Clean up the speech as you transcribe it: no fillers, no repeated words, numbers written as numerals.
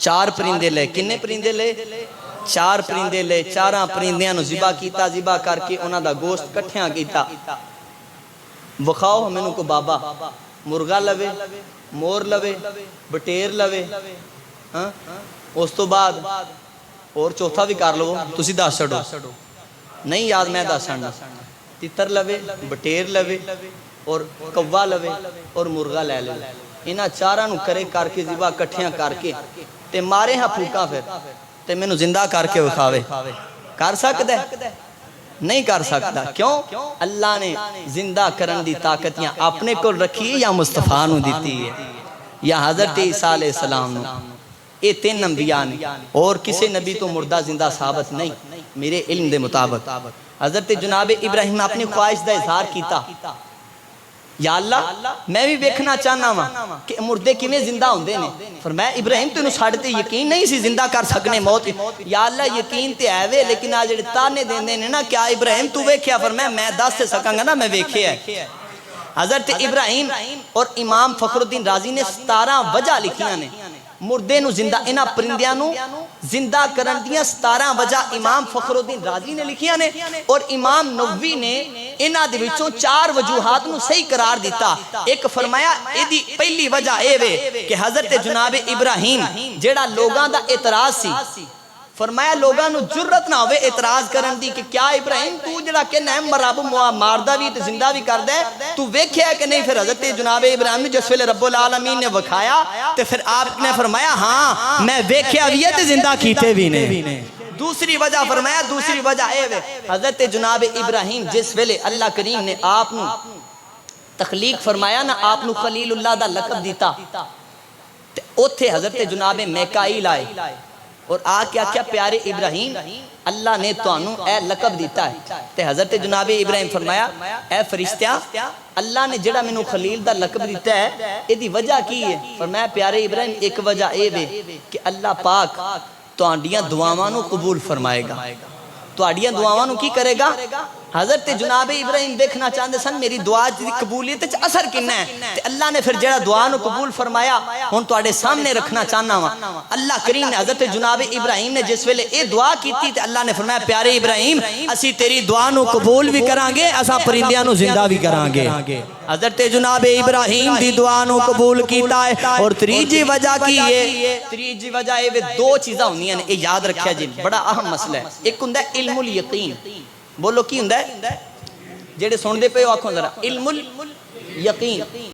चार परिंदे ले, किन्ने परिंदे ले? चार परिंदे ले। चारा परिंदियां नूं ज़िबा कीता, ज़िबा करके उन्हां दा गोश्त कट्ठियां कीता। विखाओ मैनू को बाबा, मुर्गा लवे, मोर लवे, बटेर लवे, हाँ उस तो बाद और चौथा भी कर लो, तुसी दस छड़ो, नहीं याद मैं दस छड़ना। तितर लवे, बटेर लवे और कौवा लवे और मुर्गा लै ले। इन्हां चारां नूं करे करके ज़िबा कट्ठियां करके ते मारे हाँ फूका, फिर ते मैनू जिंदा करके विखावे। कर सकदा है? नहीं कर सकता। क्यों? अल्लाह ने जिंदा करन दी ताकत या अपने को रखी है या मुस्तफा नूं दिती है या हज़रत ईसा अलैहिस्सलाम नूं। ये तीन अंबिया ने और किसी नबी तो मुर्दा जिंदा साबित नहीं मेरे इल्म दे मुताबिक। हज़रत जनाब इब्राहिम अपनी ख्वाहिश का इजहार किया, या अल्लाह मैं भी वेखना चाहना वा कि मुर्दे किवें जिंदा होंदे ने। फरमाया इब्राहिम तेनू साडे ते यकीन नहीं सी जिंदा कर सकने मौत। या अल्लाह यकीन ते है वे, लेकिन आ जेड़े ताने देंदे ने ना, क्या इब्राहिम तू वेख्या? फरमाया मैं दस सकांगा ना, मैं वेख्या है। हज़रत इब्राहिम और इमाम फखरुद्दीन राजी ने 17 वजह लिखियां ने मुर्दे नू जिंदा, इन्हां परिंदियां नू जिंदा करन दियां 17 वजह इमाम फखरुद्दीन राजी ने लिखियां ने और इमाम नववी ने इन्हां दे विचों 4 वजूहात नू सही करार दिता। एक फरमाया इहदी पहली वजह ए वे कि हज़रत जनाब इब्राहिम जेड़ा लोगां दा एतराज सी, फरमाया लोगां नू जुर्रत ना होवे एतराज करन दी कि क्या इब्राहिम तू जेड़ा कहना है रब मारदा भी ते जिंदा भी करदा है, तू वेख्या कि नहीं? फिर हज़रत जनाब इब्राहिम ने जिस वेले रब्बुल आलमीन ने विखाया ते फिर आपने फरमाया हाँ मैं वेख्या भी है ते जिंदा कीते भी ने। दूसरी वजह फरमाया, दूसरी वजह ए वे हज़रत जनाब इब्राहिम जिस वेले अल्लाह करीम ने आप नू तखलीक फरमाया ना, आप नू खलीलुल्लाह दा लक़ब दिता ते ओथे हज़रत जनाब मीकाईल आए और आके आख्या प्यारे इब्राहिम अल्लाह ने तुहानू ए लक़ब दिता है। ते हज़रत जनाब इब्राहिम फरमाया ए फरिश्तिया अल्लाह ने जेड़ा मैनू खलील दा लक़ब दिता है इहदी वजह की है? फरमाया प्यारे इब्राहिम एक वजह ए वे कि अल्लाह पाक तुहाडियां दुआवां नू कबूल फरमाएगा, तुहाडियां दुआवां नू की करेगा? हज़रत जनाब इब्राहिम देखना चाहते सन मेरी दुआ की कबूलियत च असर किन्ना है। ते अल्लाह ने फिर जेड़ा दुआ नू कबूल फरमाया हुण तुहाडे सामने रखना चाहना वा। अल्लाह करीम ने हज़रत जनाब इब्राहिम ने जिस वेले ये दुआ की ते अल्लाह ने फरमाया प्यारे इब्राहिम असी तेरी दुआ नू कबूल भी करांगे, असां परिंदियां नू जिंदा भी करांगे। हज़रत जनाब इब्राहिम दी दुआ नू कबूल कीता है। और तीजी वजह की है? तीजी वजह ये दो चीज़ां होंदियां ने, ये याद रखिया जी, बड़ा अहम मसला है। एक हुंदा है इल्मुल यकीन, बोलो की हुंदा है? जेड़े सुनदे पे आखो जरा इल्मुल यकीन।